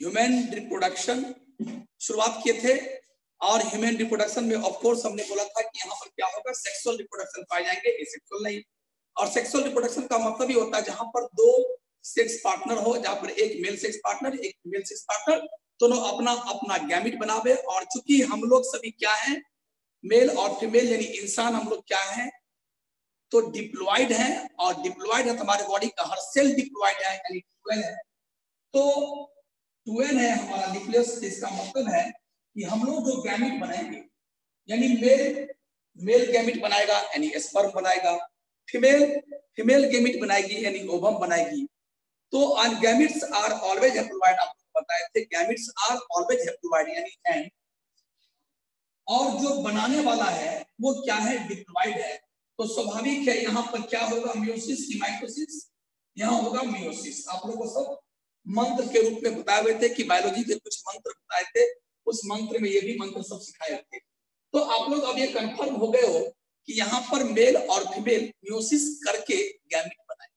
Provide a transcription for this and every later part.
Human reproduction शुरुआत किए थे। और ह्यूमन रिप्रोडक्शन में ऑफ कोर्स हमने बोला था कि यहाँ पर क्या होगा, सेक्सुअल रिप्रोडक्शन पाए जाएंगे, एसेक्सुअल नहीं। और सेक्सुअल रिप्रोडक्शन का मतलब ही होता है जहां पर दो सेक्स पार्टनर हो, जहां पर एक मेल सेक्स पार्टनर एक फीमेल सेक्स पार्टनर, दोनों अपना अपना गैमिट बनावे। और चूंकि हम लोग सभी क्या हैं, मेल और फीमेल यानी इंसान हम लोग क्या है, तो डिप्लॉयड है। और डिप्लॉयड है तो हमारे बॉडी का हर सेल डिप्लॉयड है यानी 12 है। तो 12 है हमारा न्यूक्लियस। इसका मतलब है कि हम लोग जो गैमिट बनाएंगे यानी मेल गैमिट बनाएगा यानी स्पर्म बनाएगा, फीमेल गैमिट बनाएगी यानी ओवम बनाएगी। तो गैमिट्स आर ऑलवेज हैप्लॉइड, आपको बताए थे गैमिट्स आर ऑलवेज हैप्लॉइड यानी एंड। और जो बनाने वाला है वो क्या है, डिप्लॉयड है। तो स्वाभाविक है यहाँ पर क्या होगा, मियोसिस की माइटोसिस, यहाँ होगा मियोसिस। आप लोगों को सब मंत्र के रूप में बताए हुए थे कि बायोलॉजी के कुछ मंत्र बताए थे, उस मंत्र में ये भी मंत्र सब सिखाए थे। तो आप लोग अब ये कंफर्म हो गए हो कि यहाँ पर मेल और फीमेल मियोसिस करके गैमिट बनाए।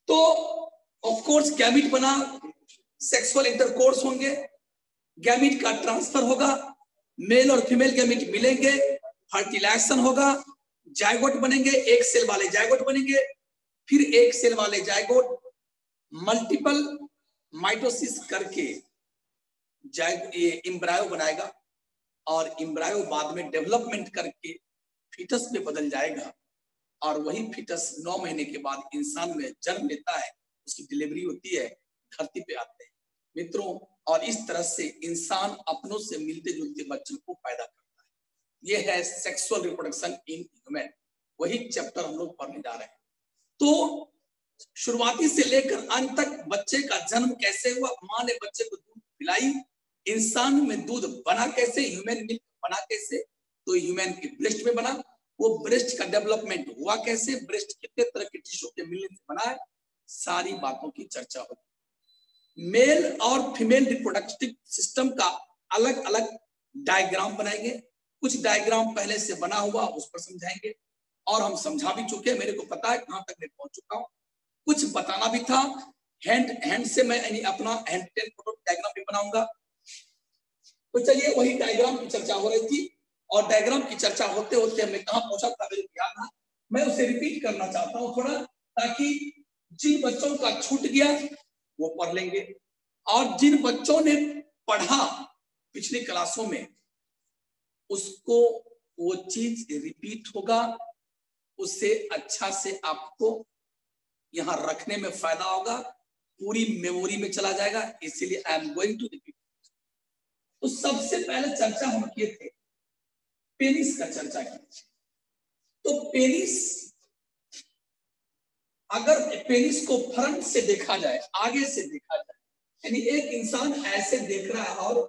तो ऑफ कोर्स गैमिट बना, सेक्सुअल इंटरकोर्स होंगे, गैमिट का ट्रांसफर होगा, मेल और फीमेल गैमिट मिलेंगे, फर्टिलाइजेशन होगा, जायगोट बनेंगे, एक सेल वाले जायगोट बनेंगे, फिर एक सेल वाले जायगोट मल्टीपल माइटोसिस करके ये एम्ब्रायो बनाएगा। और एम्ब्रायो बाद में डेवलपमेंट करके फीटस में बदल जाएगा। और वही फीटस 9 महीने के बाद इंसान में जन्म लेता है, उसकी डिलीवरी होती है, धरती पे आते हैं मित्रों। और इस तरह से इंसान अपनों से मिलते जुलते बच्चों को पैदा करता है। ये है सेक्सुअल रिप्रोडक्शन इन ह्यूमन, वही चैप्टर हम लोग पढ़ने जा रहे हैं। तो शुरुआती से लेकर अंत तक बच्चे का जन्म कैसे हुआ, माँ ने बच्चे को दूध पिलाई, इंसान में दूध बना कैसे, ह्यूमन मिल्क बना कैसे, तो ह्यूमन के ब्रेस्ट में बना, वो ब्रेस्ट का डेवलपमेंट हुआ कैसे, ब्रेस्ट कितने तरह के टिश्यू के मिलने से बना है, सारी बातों की चर्चा होगी। मेल और फीमेल रिप्रोडक्टिव सिस्टम का अलग अलग डायग्राम बनाएंगे, कुछ डायग्राम पहले से बना हुआ उस पर समझाएंगे, और हम समझा भी चुके हैं, मेरे को पता है कहां तक मैं पहुंच चुका हूं। कुछ बताना भी था, हैंड से मैं यानी अपना हैंड फोटो डायग्राम भी बनाऊंगा। तो चलिए वही डायग्राम की चर्चा हो रही थी, और डायग्राम की चर्चा होते होते मैं कहां पहुंचा था मेरे ध्यान था, मैं उसे रिपीट करना चाहता हूं थोड़ा, ताकि जिन बच्चों का छूट गया वो पढ़ लेंगे, और जिन बच्चों ने पढ़ा पिछली क्लासों में उसको वो चीज रिपीट होगा, उससे अच्छा से आपको यहां रखने में फायदा होगा, पूरी मेमोरी में चला जाएगा। इसीलिए I am going to repeat. तो सबसे पहले चर्चा हम किए थे पेनिस का चर्चा की। तो पेनिस, अगर पेनिस को फ्रंट से देखा जाए, आगे से देखा जाए, यानी एक इंसान ऐसे देख रहा है और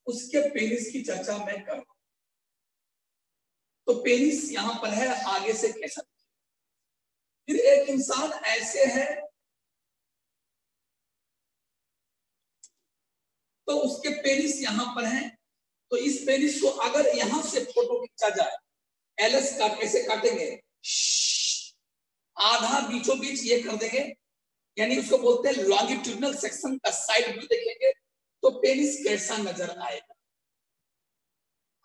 उसके पेनिस की चर्चा मैं कर रहा हूं, तो पेनिस यहां पर है, आगे से कैसा, फिर एक इंसान ऐसे है तो उसके पेनिस यहां पर है। तो इस पेनिस को अगर यहां से फोटो खींचा जाए, एलएस का कैसे काटेंगे, आधा बीचों बीच ये कर देंगे, यानी उसको बोलते हैं लॉन्गिट्यूडिनल सेक्शन का साइड व्यू देखेंगे, तो पेनिस कैसा नजर आएगा।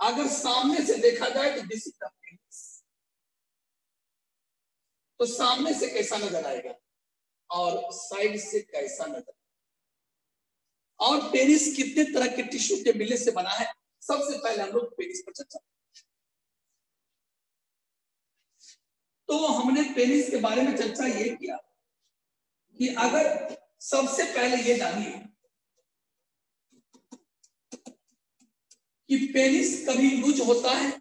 अगर सामने से देखा जाए तो दिस इज द पेनिस, तो सामने से कैसा नजर आएगा और साइड से कैसा नजर, और पेनिस कितने तरह के टिश्यू के मिलने से बना है, सबसे पहले हम लोग पेनिस पर चर्चा। तो हमने पेनिस के बारे में चर्चा ये किया कि अगर सबसे पहले ये जानिए कि पेनिस कभी लूज होता है,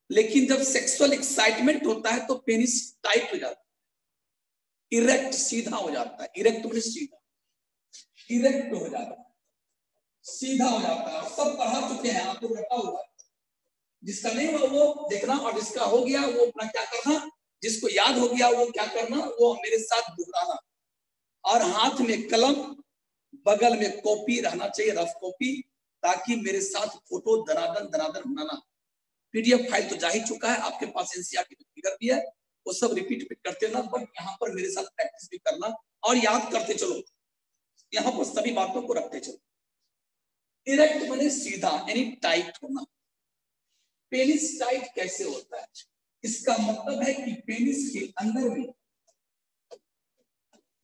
लेकिन जब सेक्सुअल एक्साइटमेंट होता है तो पेनिस टाइट हो जाता है, इरेक्ट सीधा हो जाता है, इरेक्ट मतलब सीधा, इरेक्ट हो जाता है, सीधा हो जाता है। सब पढ़ा चुके हैं, आपको रखा हुआ है, जिसका नहीं हुआ वो देखना, और जिसका हो गया वो अपना क्या करना, जिसको याद हो गया वो क्या करना, वो मेरे साथ दोहराना। और हाथ में कलम, बगल में कॉपी रहना चाहिए, रफ कॉपी, ताकि मेरे साथ फोटो दनादन दनादन बनाना। पीडीएफ फाइल तो जा ही चुका है आपके पास, एनसीईआरटी की फिगर भी है, वो सब रिपीट करते ना, बट यहाँ पर मेरे साथ प्रैक्टिस भी करना और याद करते चलो। यहाँ पर सभी बातों को रखते चलो। इरेक्ट माने सीधा यानी टाइट होना। पेनिस टाइट कैसे होता है? इसका मतलब है कि पेनिस के अंदर में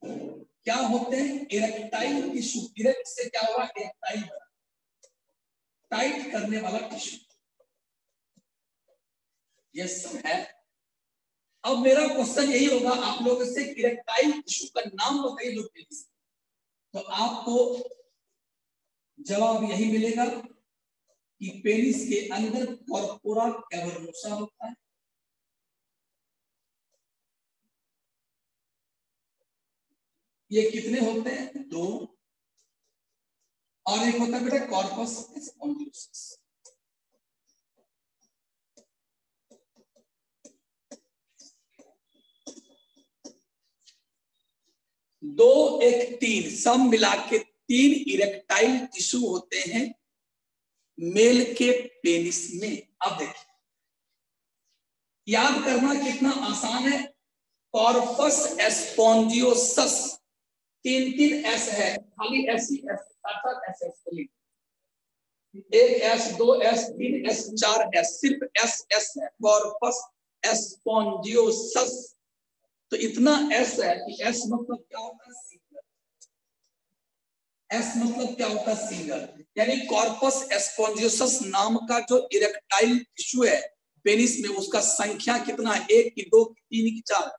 क्या होते हैं? Erectile tissue. इरेक्ट से क्या हुआ? इरेक्टाइल, टाइट करने वाला टिश्यू, ये सब है। अब मेरा क्वेश्चन यही होगा आप लोगों से, इरेक्टाइल टिश्यू का नाम बताइए जो पेनिस। तो आपको जवाब यही मिलेगा कि पेनिस के अंदर कॉर्पोरा कैवर्नोसा होता है। ये कितने होते हैं? 2। और एक होता है बेटा कॉर्पस स्पॉन्जियोसस। दो एक 3, सब मिला के 3 इरेक्टाइल टिश्यू होते हैं मेल के पेनिस में। अब देखिए, याद करना कितना आसान है। कॉर्पस स्पॉन्जियोसस, 3 एस है, खाली एस ही एस, एस एस, एक एस, 2 एस, 3 एस, 4 एस, सिर्फ एस एस है। कॉर्पस स्पॉन्जियोसस। तो इतना एस है कि एस मतलब क्या होता है? सिंगल। एस मतलब क्या होता है? सिंगल। यानी कॉर्पस स्पॉन्जियोसस नाम का जो इरेक्टाइल टिश्यू है पेनिस में, उसका संख्या कितना है? 1 की 2 की 3 की 4,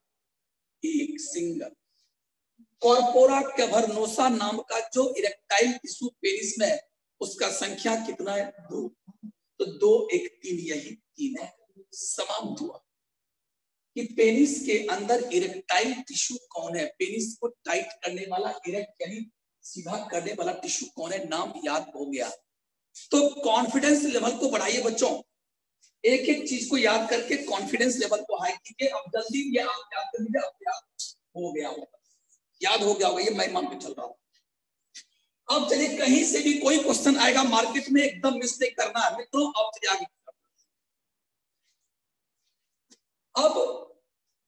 एक सिंगल। कॉर्पोरा कैवर्नोसा नाम का जो इरेक्टाइल टिश्यू पेनिस में है, उसका संख्या कितना है? 2। तो 2 1 3, यही 3 है। समाप्त हुआ कि पेनिस के अंदर इरेक्टाइल टिश्यू कौन है। पेनिस को टाइट करने वाला, इरेक्ट यानी सीधा करने वाला टिश्यू कौन है, नाम याद हो गया। तो कॉन्फिडेंस लेवल को बढ़ाइए बच्चों, एक एक चीज को याद करके कॉन्फिडेंस लेवल को हाई कीजिए। अब जल्दी ये आप याद कर लीजिए, अब याद हो गया होगा, याद हो गया होगा, ये मैं मान के चल रहा हूं। अब चलिए, कहीं से भी कोई क्वेश्चन आएगा मार्केट में, एकदम मिस नहीं करना है मित्रों। अब चलिए आगे, अब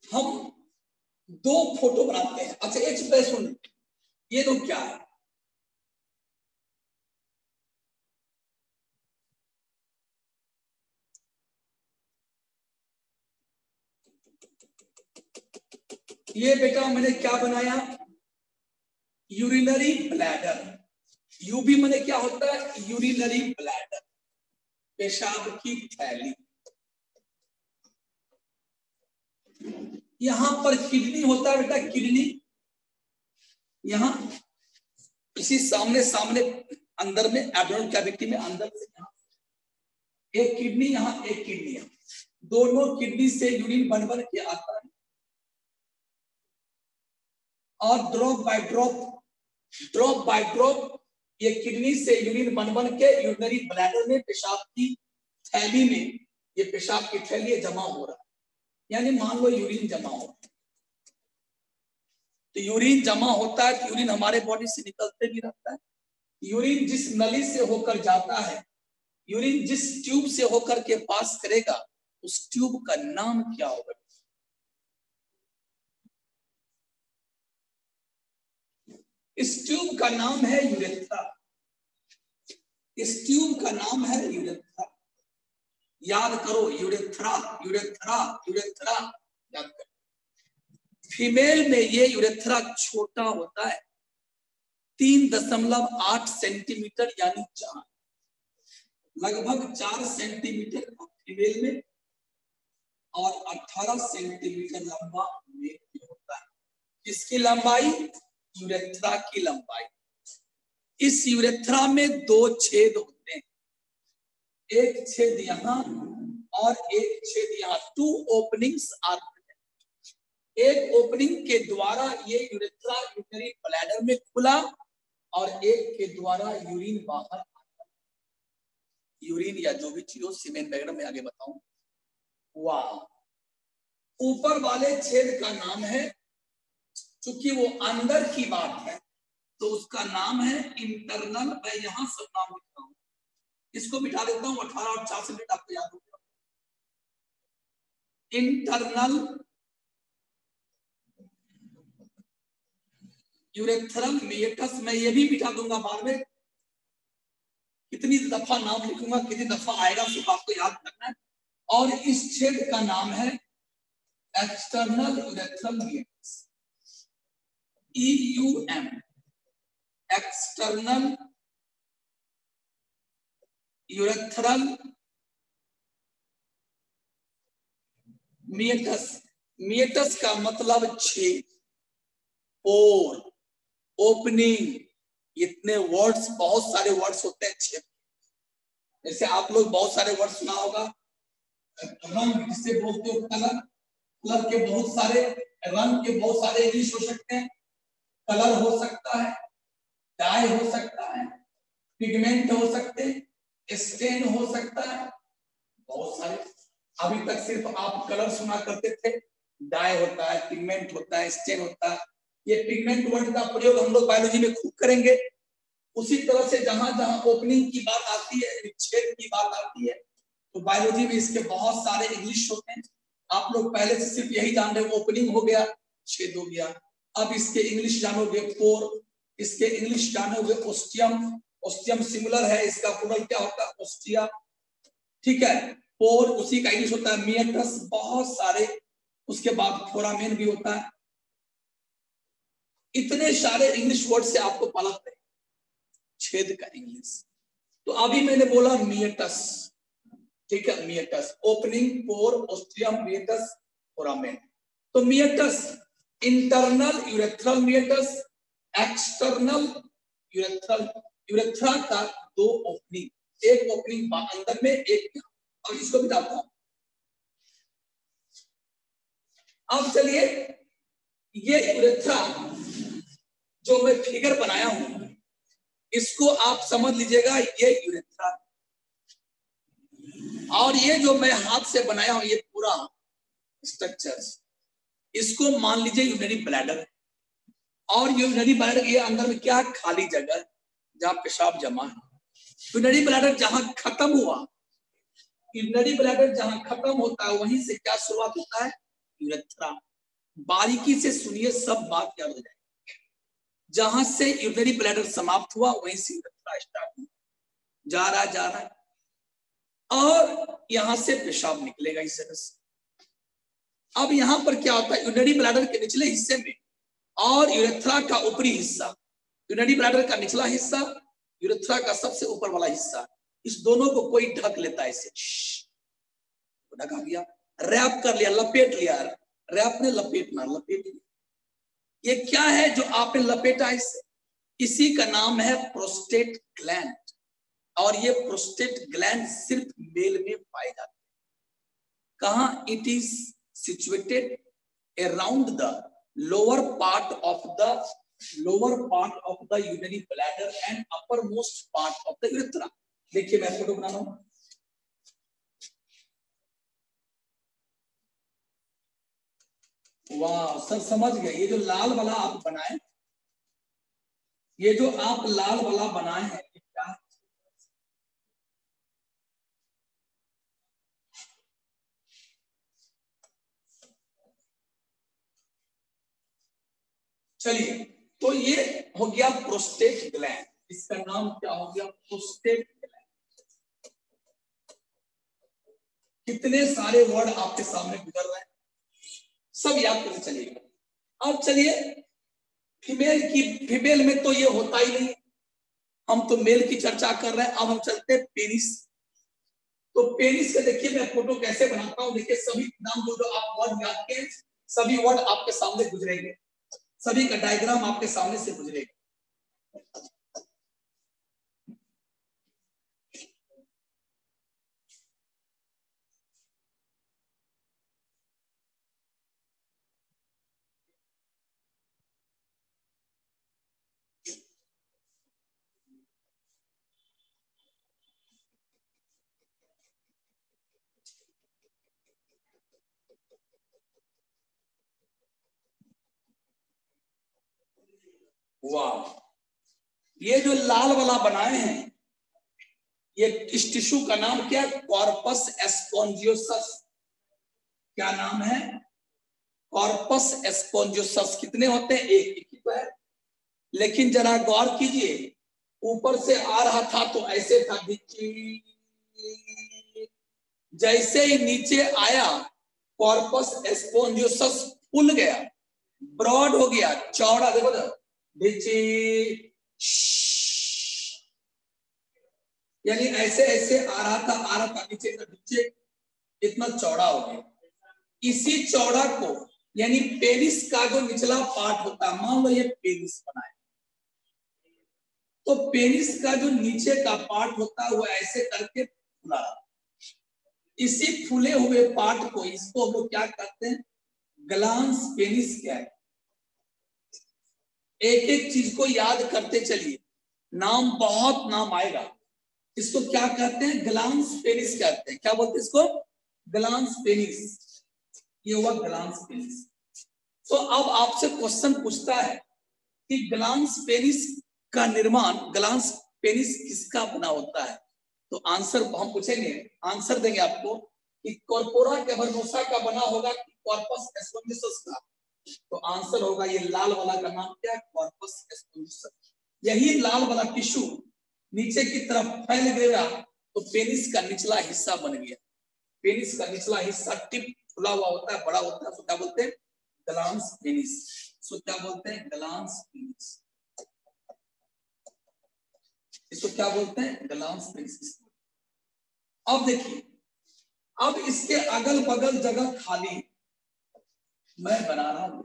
हम 2 फोटो बनाते हैं। अच्छा एक चीज सुन, ये तो क्या है? ये बेटा मैंने क्या बनाया? Urinary bladder. यूबी मैंने क्या होता है? यूरिनरी ब्लैडर, पेशाब की थैली। यहां पर किडनी होता है बेटा, किडनी। यहां इसी सामने सामने अंदर में, एब्डोमेन कैविटी में अंदर से यहां एक किडनी, यहां एक किडनी है। दोनों किडनी से यूरिन बन बन के आता है और ड्रॉप बाय ड्रॉप ये किडनी से यूरिन बन बन के यूरिनरी ब्लैडर में, पेशाब की थैली में, ये पेशाब की थैली जमा हो रहा है। यानी मान लो यूरिन जमा हो रहा है, तो यूरिन जमा होता है तो यूरिन हमारे बॉडी से निकलते भी रहता है। यूरिन जिस नली से होकर जाता है, यूरिन जिस ट्यूब से होकर के पास करेगा, उस ट्यूब का नाम क्या होगा? इस ट्यूब का नाम है यूरेथ्रा। इस ट्यूब का नाम है यूरेथ्रा। याद करो, यूरेथ्रा, यूरेथ्रा, यूरेथ्रा, याद करो। फीमेल में ये यूरेथ्रा छोटा होता है, 3.8 सेंटीमीटर, यानी 4, लगभग 4 सेंटीमीटर फीमेल में और 18 सेंटीमीटर लंबा मेल में होता है। इसकी लंबाई, यूरेथ्रा की लंबाई। इस यूरेथ्रा में 2 छेद होते हैं, एक छेद यहाँ और एक छेद यहाँ। 2 ओपनिंग्स आर, एक ओपनिंग के द्वारा ये यूरेथ्रा यूरिनरी ब्लैडर में खुला और एक के द्वारा यूरिन बाहर आता। यूरिन या जो भी चीज हो, सीमेन वगैरह में आगे बताऊं। वाह, ऊपर वाले छेद का नाम है, चूंकि वो अंदर की बात है तो उसका नाम है इंटरनल। मैं यहां सब नाम लिखता हूं, इसको मिटा देता हूं, 18 और 4 सेंटीमीटर आपको याद हो गया। इंटरनल यूरेथ्रल मिएटस, मैं ये भी बिठा दूंगा बाद में, कितनी दफा नाम लिखूंगा कितनी दफा आएगा सिर्फ आपको याद करना है। और इस छेद का नाम है external urethral meatus, EUM, external urethral meatus. Meatus का मतलब छेद, पोर, ओपनिंग, इतने वर्ड्स, बहुत सारे वर्ड्स होते हैं छेद। जैसे आप लोग बहुत सारे वर्ड सुना होगा, रंग जिसे बोलते हो कलर, कलर के बहुत सारे, रंग के बहुत सारे इंग्लिश हो सकते हैं, कलर हो सकता है, डाई हो सकता है, पिगमेंट हो सकते हैं, स्टेन हो सकता है, बहुत सारे। अभी तक सिर्फ आप कलर सुना करते थे, डाई होता है, पिगमेंट होता है, स्टेन होता है। ये पिगमेंट वर्ड का प्रयोग हम लोग बायोलॉजी में खूब करेंगे। उसी तरह से जहां जहां ओपनिंग की बात आती है, छेद की बात आती है, तो बायोलॉजी में इसके बहुत सारे इंग्लिश होते हैं। आप लोग पहले से सिर्फ यही जान रहे हो, ओपनिंग हो गया, छेद हो गया। अब इसके इंग्लिश जानोगे पोर, इसके इंग्लिश जानोगे ओस्टियम, ओस्टियम सिमिलर है, इसका प्लूरल क्या होता है, ओस्टिया, ठीक है। पोर उसी का इंग्लिश होता है मिएटस, बहुत सारे। उसके बाद फोरामेन भी होता है। इतने सारे इंग्लिश वर्ड से आपको पता है छेद का इंग्लिश। तो अभी मैंने बोला मिएटस, ठीक है, मिएटस, ओपनिंग, पोर, ओस्टियम, मिएटस, फोरामेन। तो meatus, internal urethral meatus, external urethral, urethra का दो ओपनिंग, एक ओपनिंग अंदर में, एक यहाँ। और इसको भी डालता हूं। अब चलिए, ये यूरेथ्रा जो मैं फिगर बनाया हूं, इसको आप समझ लीजिएगा, ये यूरेथ्रा। और ये जो मैं हाथ से बनाया हूं, ये पूरा स्ट्रक्चर, इसको मान लीजिए यूरिनरी ब्लैडर। और यूरिनरी ब्लैडर ये अंदर में क्या है, खाली जगह जहां पेशाब जमा है। यूरिनरी ब्लैडर जहां खत्म हुआ, यूरिनरी ब्लैडर जहां खत्म होता है, वहीं से क्या शुरुआत होता है, यूरेथ्रा। बारीकी से सुनिए, सब बात याद हो जाएगी। जहां से यूरिनरी ब्लैडर समाप्त हुआ, वहीं से यूरेथ्रा स्टार्ट हुआ, जा रहा है, और यहां से पेशाब निकलेगा इस तरह से। अब यहां पर क्या होता है, यूरिनरी ब्लैडर के निचले हिस्से में और यूरेथ्रा का ऊपरी हिस्सा, यूरिनरी ब्लैडर का निचला हिस्सा, यूरेथ्रा का सबसे ऊपर वाला हिस्सा, इस दोनों को कोई ढक लेता है, इसे ढका दिया, रैप कर लिया, लपेट लिया। रैप ने लपेटना, लपेट लिया। ये क्या है जो आपने लपेटा, इसे, इसी का नाम है प्रोस्टेट ग्लैंड। और ये प्रोस्टेट ग्लैंड सिर्फ मेल में पाए जाते हैं। कहां, it is situated around the lower part of the urinary bladder and upper most part of the urethra. देखिए मैं फोटो बना रहा हूं। वाह सर, समझ गए। ये जो लाल वाला आप बनाए, ये जो आप लाल वाला बनाए हैं, ये क्या है, चलिए, तो ये हो गया प्रोस्टेट ग्लैंड। इसका नाम क्या हो गया, प्रोस्टेट ग्लैंड। कितने सारे वर्ड आपके सामने गुजर रहे हैं, सब याद करके चलिएगा। अब चलिए, फीमेल में तो ये होता ही नहीं, हम तो मेल की चर्चा कर रहे हैं। अब हम चलते हैं पेनिस। तो पेनिस का देखिए मैं फोटो कैसे बनाता हूं। देखिए सभी नाम जो आप वर्ड याद के, सभी वर्ड आपके सामने गुजरेंगे, सभी का डायग्राम आपके सामने से गुजरेगा। वाह, ये जो लाल वाला बनाए हैं, ये इस टिश्यू का नाम क्या है, कॉर्पस एस्पोंजियोसस। क्या नाम है, कॉर्पस एस्पोंजियोसस। कितने होते हैं, एक ही तो है। लेकिन जरा गौर कीजिए, ऊपर से आ रहा था तो ऐसे था, जैसे ही नीचे आया कॉर्पस स्पोंजियोसस फूल गया, ब्रॉड हो गया, चौड़ा। देखो यानी ऐसे ऐसे आ रहा था नीचे इतना चौड़ा हो गया। इसी चौड़ा को यानी पेनिस का जो निचला पार्ट होता है, मान लो ये पेनिस बनाए, तो पेनिस का जो नीचे का पार्ट होता है वो ऐसे करके फूला, इसी फूले हुए पार्ट को, इसको हम लोग क्या कहते हैं, ग्लांस पेनिस क्या है। एक एक चीज को याद करते चलिए, नाम बहुत नाम आएगा। इसको क्या कहते हैं, ग्लांस पेनिस कहते हैं। क्या बोलते हैं इसको, ग्लांस पेनिस। ये हुआ ग्लांस पेनिस। तो अब आपसे क्वेश्चन पूछता है कि ग्लांस पेनिस का निर्माण, ग्लांस पेनिस किसका बना होता है। तो आंसर हम पूछेंगे, आंसर देंगे आपको कि कॉर्पोरा कैवर्नोसा का बना होगा कि कॉर्पस स्पोंजियोसस का। तो आंसर होगा ये लाल वाला का नाम क्या है, कॉर्पस स्पोंजियोसस। यही लाल वाला टिश्यू नीचे की तरफ फैल गया तो पेनिस का निचला हिस्सा बन गया। पेनिस का निचला हिस्सा टिप खुला हुआ होता है, बड़ा होता है, उसको क्या बोलते हैं, ग्लांस पेनिस। इसको क्या बोलते हैं, ग्लांस पेनिस। इसको क्या बोलते हैं, ग्लांस पेनिस। अब देखिए, अब इसके अगल बगल जगह खाली मैं बना रहा हूं।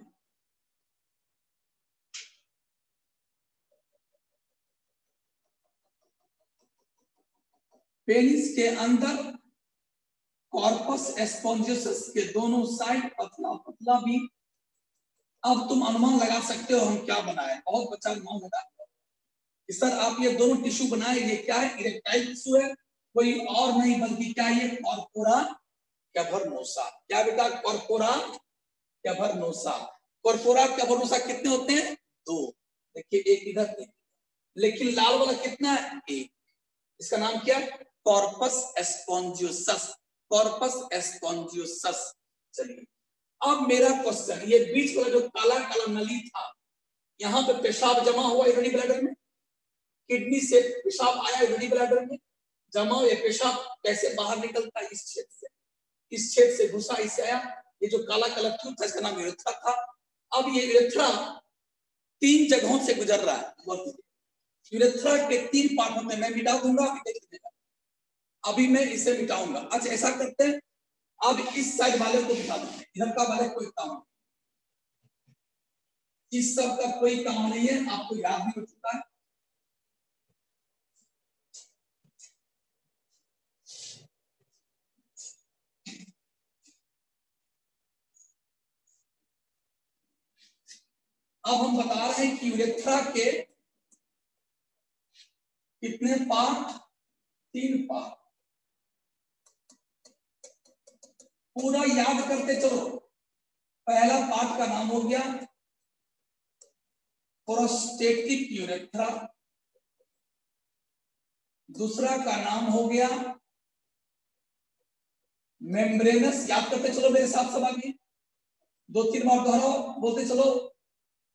पेनिस के अंदर कॉर्पस स्पोंजियोसस के दोनों साइड पतला पतला भी। अब तुम अनुमान लगा सकते हो हम क्या बनाए, बहुत बच्चा अनुमान लगा कि सर आप ये दोनों टिश्यू बनाए, ये क्या है, इरेक्टाइल टिश्यू है, कोई और नहीं बल्कि क्या है, कॉर्पोरा कैवर्नोसा। क्या बेटा, कॉर्पोरा कैवर्नोसा। कॉर्पोरा कैवर्नोसा कितने होते हैं, दो। देखिए एक इधर, लेकिन लाल वाला कितना है, एक। इसका नाम क्या, कॉर्पस स्पोंजियोसस, कॉर्पस स्पोंजियोसस। चलिए अब मेरा क्वेश्चन, ये बीच वाला जो काला काला नली था, यहाँ पे पेशाब जमा हुआ यूरिनरी ब्लैडर में, किडनी से पेशाब आया यूरिनरी ब्लैडर में, जमा हुआ पेशाब कैसे बाहर निकलता है, इस छेद से, इस छेद से घुसा, इससे आया। ये जो काला काला ट्यूब था इसका नाम यूरेथ्रा था। अब ये यूरेथ्रा तीन जगहों से गुजर रहा है। यूरेथ्रा के तीन पार्ट होते हैं, मैं मिटा दूंगा, अभी मैं इसे मिटाऊंगा। अच्छा ऐसा करते हैं, अब इस साइड वाले को मिटा देते हैं, इधर का वाले कोई काम नहीं, इस सब का कोई काम नहीं है, आपको याद भी हो चुका है। अब हम बता रहे हैं कि यूरेथ्रा के कितने पार्ट, तीन पार्ट। पूरा याद करते चलो। पहला पार्ट का नाम हो गया प्रोस्टेटिक यूरेथ्रा, दूसरा का नाम हो गया मेम्ब्रेनस। याद करते चलो मेरे साथ सब आगे, दो तीन बार दोहराओ, बोलते चलो।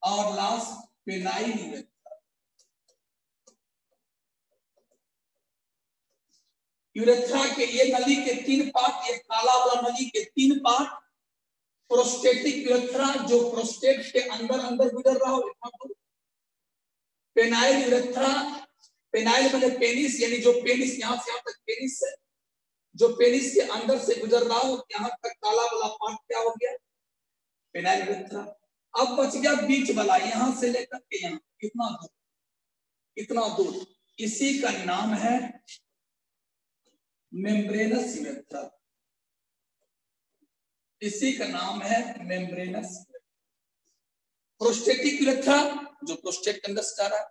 और लास्ट पेनाइल यूरेथ्रा। यूरेथ्रा के ये नली के तीन पार्ट, ये काला वाला नली के तीन पार्ट। प्रोस्टेटिक यूरेथ्रा जो प्रोस्टेट के अंदर अंदर गुजर रहा हो, पेनाइल यूरेथ्रा, पेनाइल मतलब पेनिस, यानी जो पेनिस यहाँ से यहाँ तक पेनिस है, जो पेनिस के अंदर से गुजर रहा हो, यहाँ तक काला वाला पार्ट क्या हो गया, पेनाइल यूरेथ्रा। अब बच गया बीच वाला, यहां से लेकर के यहाँ इतना दूर, इतना दूर, इसी का नाम है मेम्ब्रेनस यूरेथ्रा। इसी का नाम है मेम्ब्रेनस। प्रोस्टेटिक यूरेथ्रा जो प्रोस्टेट के अंदर से जा रहा है,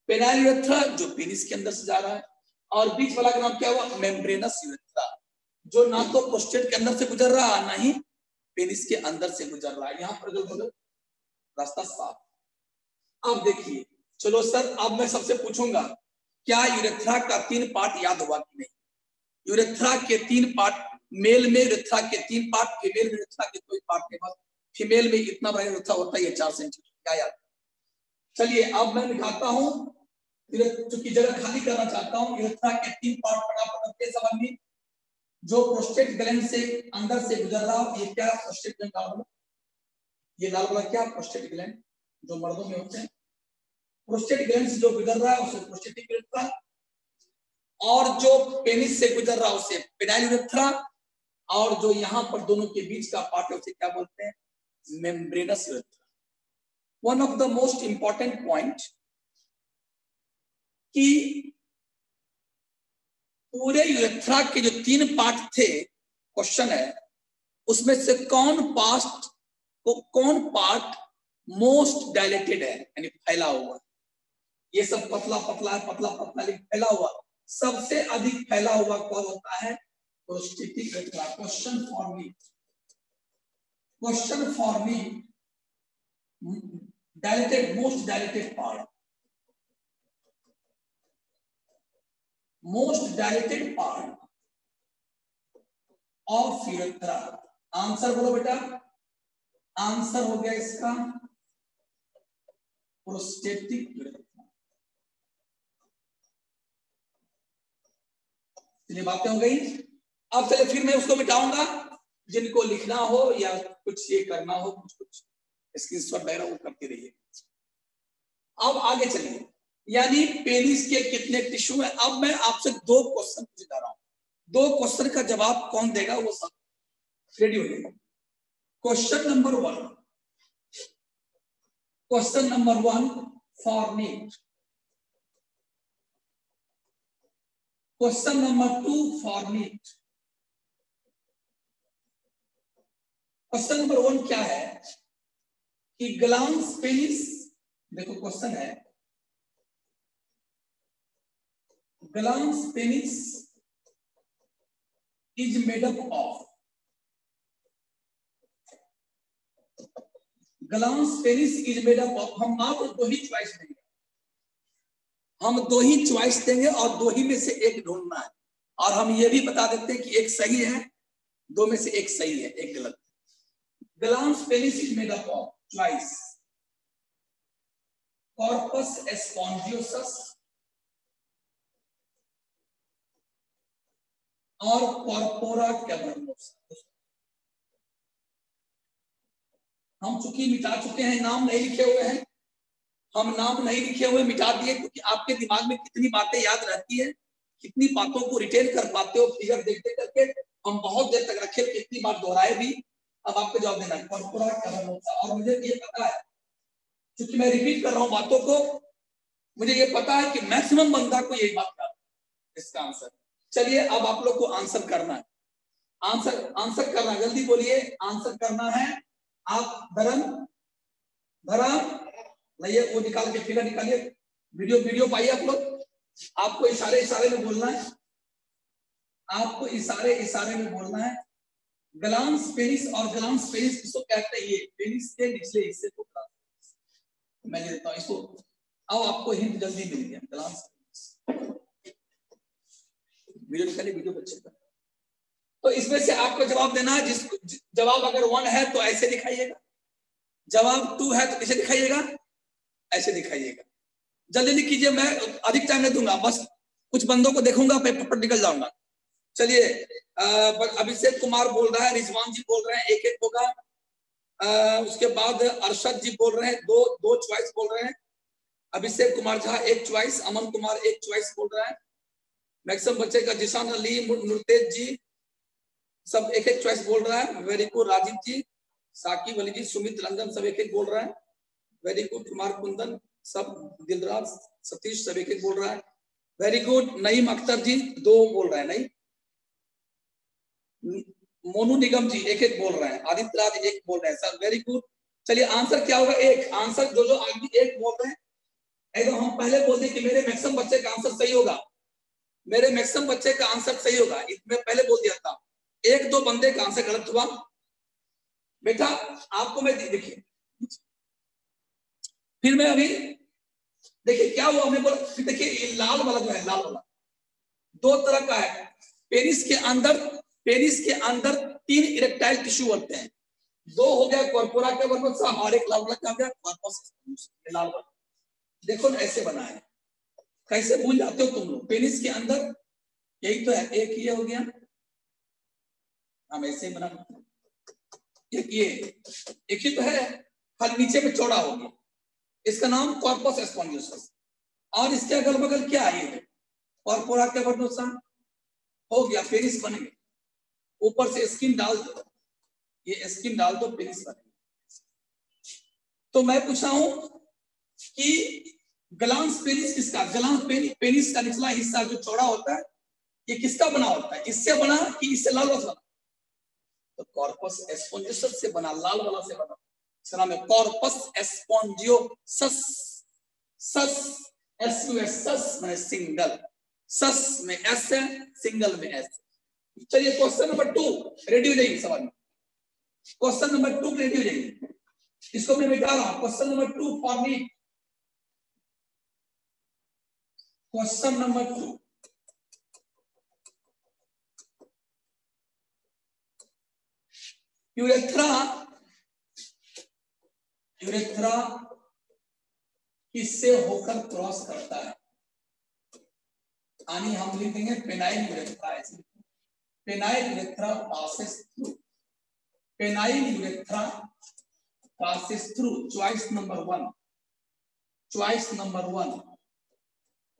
पेनाइल यूरेथ्रा जो पेनिस के अंदर से जा रहा है, और बीच वाला का नाम क्या हुआ, मेम्ब्रेनस यूरेथ्रा, जो ना तो प्रोस्टेट के अंदर से गुजर रहा है, ना ही पेनिस के अंदर से गुजर रहा है। यहाँ पर जो रास्ता साफ। अब देखिए चलो सर, अब मैं सबसे पूछूंगा, क्या यूरेथ्रा का तीन पार्ट याद हुआ कि नहीं। यूरेथ्रा के तीन पार्ट, मेल में यूरेथ्रा के तीन पार्ट, फीमेल में यूरेथ्रा के कोई पार्ट नहीं। बस फीमेल में इतना बड़ा यूरेथ्रा होता है, ये 4 सेंटीमीटर। क्या याद, चलिए अब मैं दिखाता हूं, चूंकि जगह खाली करना चाहता हूं। यूरेथ्रा के 3 पार्ट फटाफट समझ। जो प्रोस्टेट ग्लैंड से अंदर से गुजर रहा हो, ये क्या प्रोस्टेट ग्लैंड लाल वाला, ये लाल वाला क्या प्रोस्टेट ग्लैंड जो मर्दों में होते हैं। प्रोस्टेट ग्लैंड से जो गुजर रहा है उसे प्रोस्टेटिक यूरेथ्रा, और जो पेनिस से गुजर रहा है उसे पेनाइल यूरेथ्रा, और जो यहाँ पर दोनों के बीच का पार्ट है उसे क्या बोलते हैं, membranes urethra. One of the most important point कि पूरे यूरेथ्रा के जो 3 पार्ट थे, क्वेश्चन है उसमें से कौन पार्ट मोस्ट डायलेटेड है, यानी फैला हुआ। ये सब पतला पतला है, पतला पतला लेकिन फैला हुआ। सबसे अधिक फैला हुआ कौन होता है, prostatic urethra. Question for me dilated, most dilated part, most dilated part of urethra. Answer बोलो बेटा, आंसर हो गया इसका प्रोस्टेटिक यूरेथ्रा। चलिए बातें हो गई। अब चले फिर मैं उसको मिटाऊंगा, जिनको लिखना हो या कुछ ये करना हो, कुछ स्क्रीनशॉट वगैरह वो करते रहिए। अब आगे चलिए, यानी पेनिस के कितने टिश्यू है। अब मैं आपसे 2 क्वेश्चन पूछ रहा हूं, 2 क्वेश्चन का जवाब कौन देगा वो सब रेडी हो जाएगा। Question number 1 for me, question number 2 for me. Question number 1 क्या है कि ग्लांस पेनिस, देखो क्वेश्चन है glance penis is made up of, glance penis is made up of. हम मात्र 2 ही चॉइस देंगे, हम 2 ही चॉइस देंगे और 2 ही में से एक ढूंढना है। और हम ये भी बता देते हैं कि एक सही है, 2 में से एक सही है, एक गलत। Glans penis is made up of choice corpus spongiosum और कॉर्पोरा कैवर्नोसा। हम चूंकि मिटा चुके हैं, नाम नहीं लिखे हुए हैं, हम नाम नहीं लिखे हुए मिटा दिए, क्योंकि आपके दिमाग में कितनी बातें याद रहती है, कितनी बातों को रिटेन कर पाते हो फिगर देखते करके। हम बहुत देर तक रखे, कितनी बार दोहराए भी। अब आपको जवाब देना है कॉर्पोरा कैवर्नोसा। और मुझे ये पता है, क्योंकि मैं रिपीट कर रहा हूं बातों को, मुझे ये पता है कि मैक्सिमम बंदा को यही बात याद है इसका आंसर। चलिए अब आप लोग को आंसर करना है, आंसर करना, जल्दी बोलिए, आंसर करना है। आप धर्म नहीं, वो निकाल के फिगर निकालिए, वीडियो पाइए आप लोग। आपको इशारे में बोलना है, आपको इशारे में बोलना है। ग्लांस पेनिस, और ग्लांस पेनिस किसको कहते हैं, ये पेनिस के निचले हिस्से को मैं देता हूं इसको। अब आपको हिंट जल्दी मिल गया, ग्लांस वीडियो निकालिए, वीडियो बच्चे का। तो इसमें से आपको जवाब देना है, जिसको जवाब अगर 1 है तो ऐसे दिखाइएगा, जवाब 2 है तो कैसे दिखाइएगा, ऐसे दिखाइएगा। जल्दी कीजिए, मैं अधिक टाइम नहीं दूंगा, बस कुछ बंदों को देखूंगा, पेपर निकल जाऊंगा। चलिए अभिषेक कुमार बोल रहा है, रिजवान जी बोल रहे हैं, एक होगा। उसके बाद अरशद जी बोल रहे हैं, दो चॉइस बोल रहे हैं। अभिषेक कुमार झा 1 चॉइस, अमन कुमार 1 चॉइस बोल रहा है। मैक्सिमम बच्चे का जिशान अली, नुरतेज जी सब 1 चॉइस बोल रहा है। वेरी गुड राजीव जी, साकिब अली जी, सुमित रंजन सब 1 बोल रहा है। वेरी गुड कुमार कुंदन सब, दिलराज सतीश सब 1 बोल रहा है। वेरी गुड नईम अख्तर जी 2 बोल रहे हैं, नहीं मोनू निगम जी 1 बोल रहे हैं। आदित्य राज 1 बोल रहे हैं सर, वेरी गुड। चलिए आंसर क्या होगा, 1 आंसर। जो आदमी 1 बोल रहे हैं, एकदम हम पहले बोल दें कि मेरे मैक्सिमम बच्चे का आंसर सही होगा, मेरे मैक्सिमम बच्चे का आंसर सही होगा, मैं पहले बोल दिया था। 1-2 बंदे का आंसर गलत हुआ बेटा। आपको मैं देखिए, फिर मैं अभी देखिए क्या हुआ, मैं बोला फिर देखिए लाल वाला जो है, लाल वाला 2 तरह का है। पेनिस के अंदर 3 इरेक्टाइल टिश्यू होते हैं। 2 हो गया कॉर्पोरा कैवर्नोसा और 1 लाल वाला क्या हो गया, कॉर्पस लाल वाला। देखो ना ऐसे बना है, कैसे भूल जाते हो तुम लोग? पेनिस के अंदर यही तो है, एक ये हो गया, हम ऐसे ही बना, एक ये, एक ही तो है, खाली नीचे में चौड़ा हो गया, इसका नाम कॉर्पस एस्पोंजियोसस। और इसके अगल बगल क्या है, ये कॉर्पोरा कैवर्नोसा हो गया, पेनिस बन गया, ऊपर से स्किन डाल दो, ये स्किन डाल दो, पेनिस बन गया। तो मैं पूछा हूं कि ग्लांस पेनिस किसका, ग्लांस पेनिस का निचला हिस्सा जो चौड़ा होता है, ये किसका बना होता है, इससे बना कि इससे लाल वाला? तो कॉर्पस एस्पोंजियोसस से बना, लाल वाला से बना, इसका नाम है कॉर्पस एस्पोंजियोसस। सस, एस यू एस, सस में सिंगल, सस में एस है, सिंगल में एस। चलिए क्वेश्चन नंबर 2 रेडी हो जाइए, सवाल क्वेश्चन नंबर 2 रेडी हो जाइए, इसको मैं मिटा रहा हूं। Question number 2 for me, question number 2, urethra, urethra किससे होकर क्रॉस करता है? यानी हम लिखेंगे पेनाइल यूरेथ्रा, ऐसे penile urethra passes through, penile urethra passes through, choice number 1, choice number 1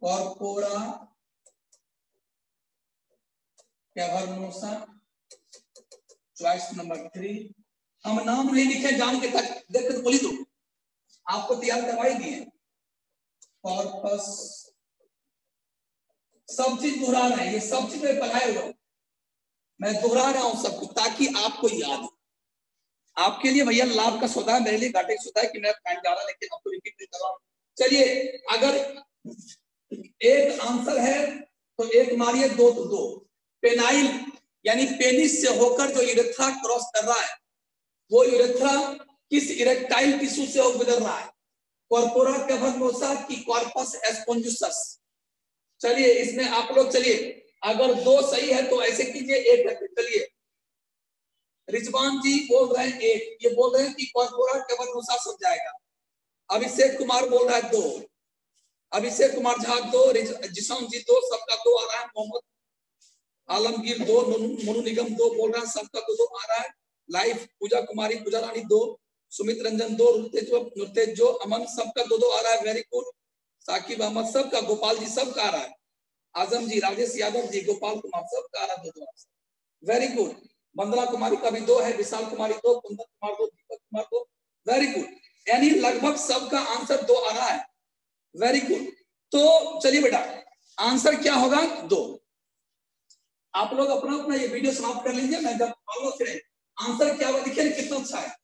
corpora cavernosa, choice number 3, हम नाम नहीं लिखे जान के, तक देख कर बोली दो, आपको तैयार करवाई दिए, कॉर्पस, सब चीज दोहरा रहे हैं, ये सब चीज में पढ़ाए हुआ, मैं दोहरा रहा हूं सब कुछ ताकि आपको याद हो। आपके लिए भैया लाभ का सौदा है, मेरे लिए घाटे का सौदा है कि मैं टाइम जा रहा, लेकिन आपको रिपीट नहीं कर रहा हूं। चलिए अगर एक आंसर है तो एक मारिए, दो तो दो। पेनाइल यानी पेनिस से होकर जो यूरेथ्रा क्रॉस कर रहा है, वो यूरेथ्रा किस इरेक्टाइल टिश्यू से गुजर रहा है? कॉर्पोरा कैवर्नोसा की कॉर्पस एस्पोंजियोसस। चलिए इसमें आप लोग, चलिए अगर 2 सही है तो ऐसे कीजिए, एक है। चलिए रिजवान जी बोल रहे हैं 1, ये बोल रहे हैं कि कॉर्पोरा कैवर्नोसा सब जाएगा। अभिषेक कुमार बोल रहा है 2, अभिषेक कुमार झा 2, जिशान जी 2, सबका 2 आ रहा है। मोहम्मद आलमगीर 2, मोनू निगम 2 बोल रहा है, सबका 2 आ रहा है। लाइव पूजा कुमारी, पूजा रानी 2, सुमित रंजन 2, नुतेज जो, अमन सबका 2 आ रहा है। Very good. साकिब अहमद सबका, गोपाल जी सबका आ रहा है। आजम जी, राजेश यादव जी, गोपाल कुमार सबका आ रहा है 2। Very good. बंदना कुमारी का भी 2 है, विशाल कुमारी 2, कुंदन कुमार 2, दीपक कुमार 2। वेरी गुड, यानी लगभग सबका आंसर 2 आ रहा है। Very good. तो चलिए बेटा आंसर क्या होगा? 2। आप लोग अपना अपना ये वीडियो समाप्त कर लीजिए, मैं जब फिर आंसर क्या होगा देखिए कितना अच्छा है।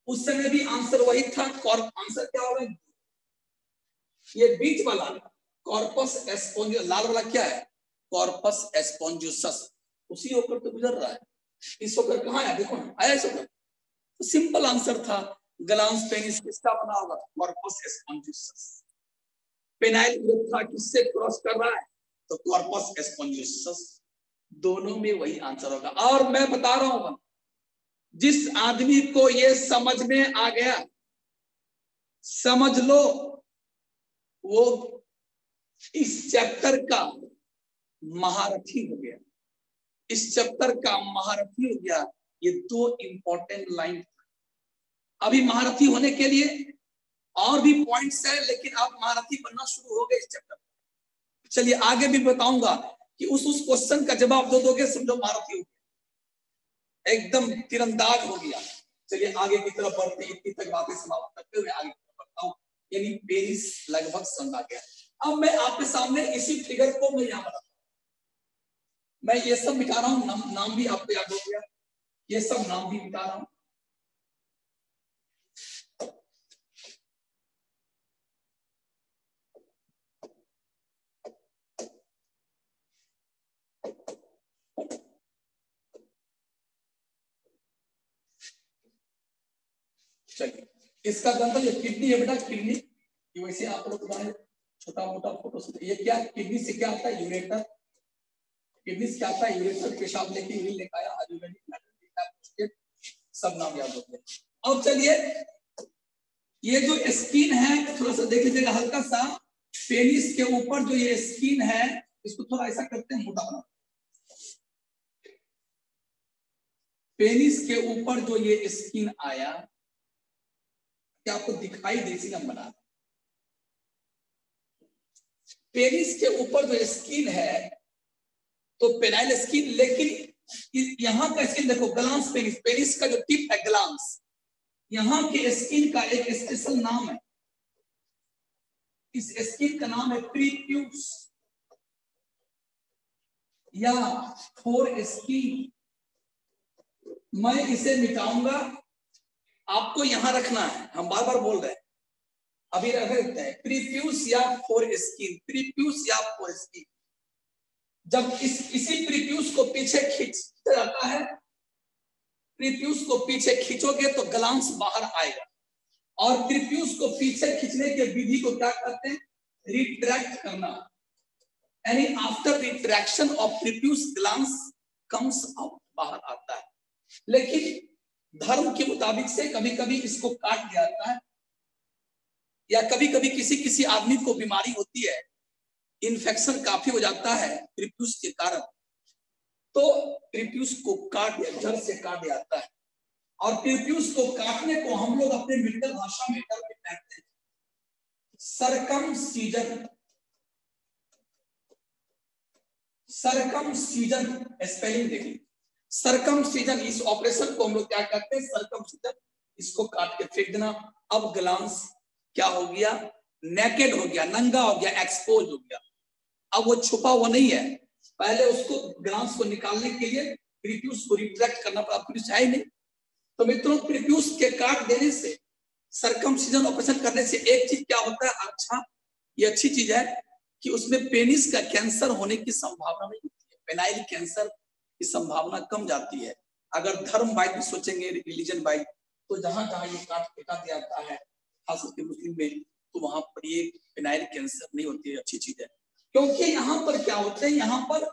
उस समय भी आंसर वही था, आंसर क्या होगा? ये बीच वाला कॉर्पस एस्पोंजियोसस, लाल वाला क्या है? कॉर्पस एस्पोंजियोसस, उसी होकर तो गुजर रहा है। इस होकर कहाँ है? देखो ना, आया इस होकर। तो सिंपल आंसर था, ग्लांस पेनिस किसका बना होगा? कॉर्पस एस्पोंजियोसस। पेनाइल यूरेथ्रा किससे क्रॉस कर रहा है? तो कॉर्पस एस्पोंजियोसस। दोनों में वही आंसर होगा। और मैं बता रहा हूं, जिस आदमी को ये समझ में आ गया, समझ लो वो इस चैप्टर का महारथी हो गया, इस चैप्टर का महारथी हो गया। ये 2 इंपॉर्टेंट लाइन। अभी महारथी होने के लिए और भी पॉइंट्स है, लेकिन आप महारथी बनना शुरू हो गए इस चैप्टर। चलिए आगे भी बताऊंगा कि उस क्वेश्चन का जवाब दो दोगे, समझो महारथी हो गया, एकदम तीरंदाज हो गया। चलिए आगे की तरफ बढ़ते, इतनी तक बातें समाप्त करते हुए आगे की तरफ बढ़ता हूं। यानी पेरिस लगभग समझा गया। अब मैं आपके सामने इसी फिगर को मैं यहाँ बनाता हूं, मैं ये सब मिटा रहा हूँ, नाम भी आपको याद हो गया, ये सब नाम भी मिटा रहा हूं। चलिए इसका गंतव्य किडनी है बेटा, किडनी। ये वैसे आप लोग बनाए छोटा मोटा फोटो से। ये क्या किडनी से क्या आता है? यूरेटर। किडनी से क्या आता है? यूरेटर। पेशाब लेके यूरिन लेके आया, सब नाम याद हो गया। अब चलिए ये जो स्किन है थोड़ा सा देख लीजिएगा, हल्का सा पेनिस के ऊपर जो ये स्किन है इसको थोड़ा ऐसा करते हैं मोटा बना। पेनिस के ऊपर जो ये स्किन आया, क्या आपको दिखाई दे? इसी हम बना, पेनिस के ऊपर जो स्किन है तो पेनाइल स्किन, लेकिन यहाँ का स्किन देखो, ग्लांस पेनिस, पेनिस का जो टिप है ग्लांस, यहाँ के स्किन का एक स्पेशल नाम है। इस स्किन का नाम है प्रीप्यूस या फोर स्किन। मैं इसे मिटाऊंगा, आपको यहां रखना है, हम बार बार बोल रहे हैं, अभी रख देते हैं प्रीप्यूस या फोर स्किन, प्रीप्यूस या फोर स्किन। जब इसी प्रीप्यूस को पीछे खींचता जाता है, प्रीप्यूस को पीछे खींचोगे तो ग्लांस बाहर आएगा, और प्रीप्यूस को पीछे खींचने के विधि को क्या कहते हैं? रिट्रैक्ट करना, यानी after retraction of prepuce glans comes out, बाहर आता है। लेकिन धर्म के मुताबिक से कभी कभी इसको काट दिया जाता है, या कभी कभी किसी आदमी को बीमारी होती है, इन्फेक्शन काफी हो जाता है प्रीप्यूस के कारण, तो प्रीप्यूस को काट दिया, जड़ से काट दिया जाता है। और प्रीप्यूस को काटने को हम लोग अपने मेडिकल भाषा में कहते हैं सरकमसीजन। सरकमसीजन स्पेलिंग देखिए, सरकमसीजन, इस ऑपरेशन को हम लोग क्या कहते हैं? सरकमसीजन। इसको काट के फेंक देना। अब ग्लांस क्या हो गया? नेकेड हो गया, नंगा हो गया, एक्सपोज हो गया। अब वो छुपा हुआ नहीं है। पहले उसको ग्लांस को निकालने के लिए प्रीप्यूस को रिट्रैक्ट करना पड़ा, प्रीप्यूस है ही नहीं। तो मित्रों, प्रीप्यूस के काट देने से, सरकमसीजन ऑपरेशन करने से एक चीज क्या होता है? अच्छा, ये अच्छी चीज है कि उसमें पेनिस का कैंसर होने की संभावना नहीं होती है, पेनाइल कैंसर की संभावना कम जाती है। अगर धर्म वाइज भी सोचेंगे, रिलीजन वाइज, तो जहां जहां ये काट फेंका जाता है, खास करके मुस्लिम में, तो वहां पर ये पेनाइल कैंसर नहीं होती है, अच्छी चीज है। क्योंकि यहाँ पर क्या होता है? यहाँ पर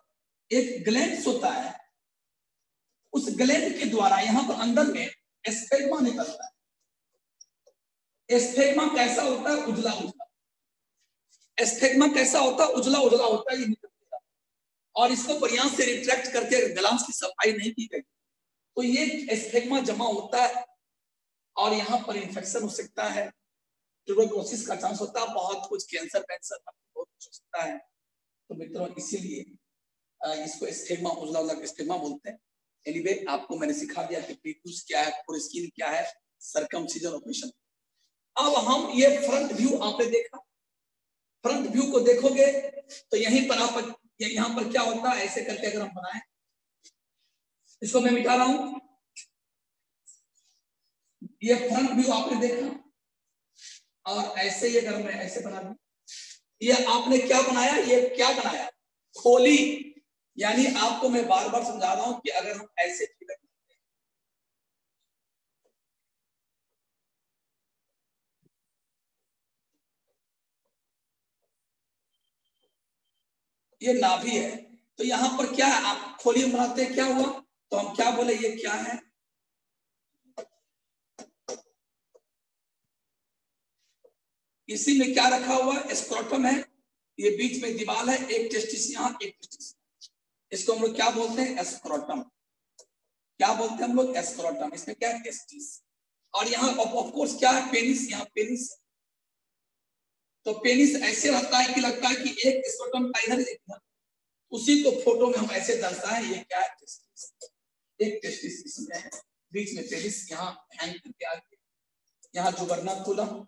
एक ग्लैंड होता है, उस ग्लैंड के द्वारा यहाँ पर अंदर में स्फेग्मा निकलता है। स्फेग्मा कैसा होता है? उजला उजला। स्फेग्मा कैसा होता है? उजला उजला होता है, ये निकलता है। और इसको बढ़िया से रिट्रैक्ट करके ग्लांस की सफाई नहीं की गई तो ये स्फेग्मा जमा होता है, और यहाँ पर इंफेक्शन हो सकता है, ट्यूबरकुलोसिस का चांस होता है, बहुत कुछ, कैंसर बहुत कुछ हो सकता है। तो मित्रों, इसीलिए इसको स्फेग्मा, उजला उजला स्फेग्मा बोलते हैं। एनीवे, आपको मैंने सिखा दिया कि प्रीप्यूस क्या है, फोर स्किन क्या है, सरकमसीजन ऑपरेशन। अब हम ये फ्रंट व्यू आपने देखा, फ्रंट व्यू को देखोगे तो यहीं पर आप, यहाँ पर क्या होता है? ऐसे करके अगर हम बनाएं, इसको मैं मिटा रहा हूं, ये फ्रंट व्यू आपने देखा, और ऐसे ही अगर मैं ऐसे बना दूं, ये आपने क्या बनाया? ये क्या बनाया? खोली। यानी आपको मैं बार बार समझा रहा हूं कि अगर हम ऐसे फिगर, ये नाभि है, तो यहां पर क्या है? आप खोली बनाते हैं, क्या हुआ? तो हम क्या बोले? ये क्या है? इसी में क्या रखा हुआ? स्क्रोटम है, ये बीच में दीवार है, एक टेस्टिस यहाँ, एक टेस्टिस। इसको हम लोग क्या बोलते हैं? स्क्रोटम। क्या बोलते हैं हम लोग? स्क्रोटम। इसमें क्या है? टेस्टिस। और यहाँ ऑफ कोर्स क्या है? पेनिस। यहाँ पेनिस, तो पेनिस ऐसे रहता है कि लगता है कि एक स्क्रोटम का इधर, एक इधर। उसी को फोटो में हम ऐसे दर्शाएं, ये क्या है? टेस्टिस। एक टेस्टिस इसमें है, बीच में पेनिस, यहाँ हैंग करके आगे, यहाँ जुबर्नाकुलम,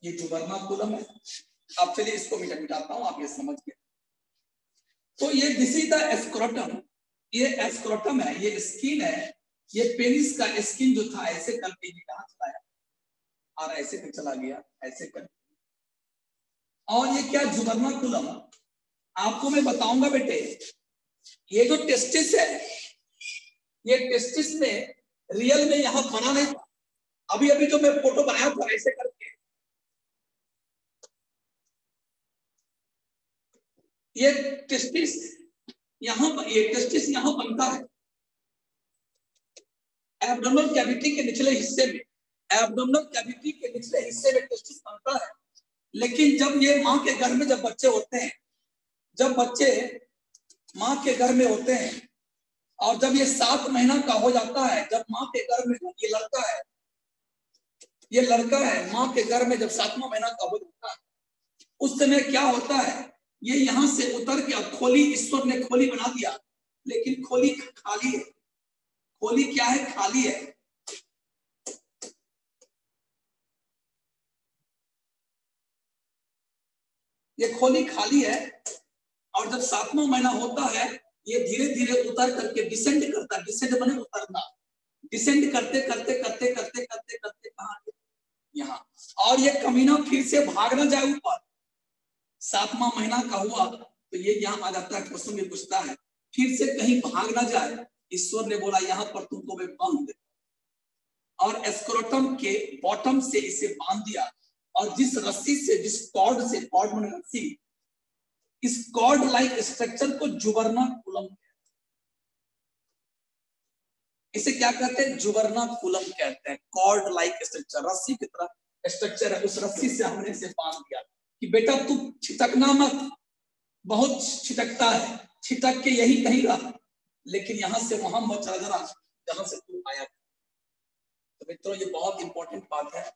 ये जुबर्नाकुलम है। अब चलिए इसको मिटाता हूं, आप ये समझ गए। तो ये दिस इज द स्क्रोटम, ये स्क्रोटम है, ये स्किन है। ये पेनिस का स्किन जो था, ऐसे करके ये कहां चला और ऐसे कर चला गया, ऐसे कर। और ये क्या? जुबर्नाकुलम। आपको मैं बताऊंगा बेटे, ये जो टेस्टिस है, ये टेस्टिस में रियल में यहां बना नहीं था। अभी अभी जो मैं फोटो बनाया था ऐसे करके, ये टेस्टिस यहां, ये टेस्टिस यहां बनता है एब्डोमिनल कैविटी के निचले हिस्से में, एब्डोमिनल कैविटी के निचले हिस्से में टेस्टिस बनता है। लेकिन जब ये माँ के गर्भ में जब बच्चे होते हैं, जब बच्चे माँ के गर्भ में होते हैं और जब ये 7 महीना का हो जाता है, जब माँ के गर्भ में ये लड़का है, ये लड़का है माँ के गर्भ में जब 7वां महीना का हो जाता है, उस समय क्या होता है, ये यहाँ से उतर के, अब खोली ईश्वर ने खोली बना दिया, लेकिन खोली खाली है। खोली क्या है? खाली है। ये खोली खाली है और जब 7वां महीना होता है, ये धीरे धीरे उतर करके डिसेंड करता है। डिसेंड माने उतरना। डिसेंड करते करते करते करते करते करते कहाँ? यहाँ। और ये कमीना फिर से भाग ना जाए ऊपर। 7वां महीना का हुआ तो ये यहाँ आ जाता है, क्वेश्चन में पूछता है फिर से कहीं भाग ना जाए। ईश्वर ने बोला यहाँ पर तुमको मैं बांध दे, और एस्क्रोटम के बॉटम से इसे बांध दिया। और जिस रस्सी से, जिस कॉर्ड से, कॉर्ड माने रस्सी, इस कॉर्ड लाइक स्ट्रक्चर को जुबर्नाकुलम, इसे क्या कहते हैं? जुबर्नाकुलम कहते हैं। कॉर्ड लाइक स्ट्रक्चर, रस्सी की तरह स्ट्रक्चर है। उस रस्सी से हमने इसे बांध दिया कि बेटा तू छिटकना मत, बहुत छिटकता है, छिटक के यही कहीं रहा, लेकिन यहां से वहां मत चला जरा जहां से तू आया। तो मित्रों, ये बहुत इंपॉर्टेंट बात है।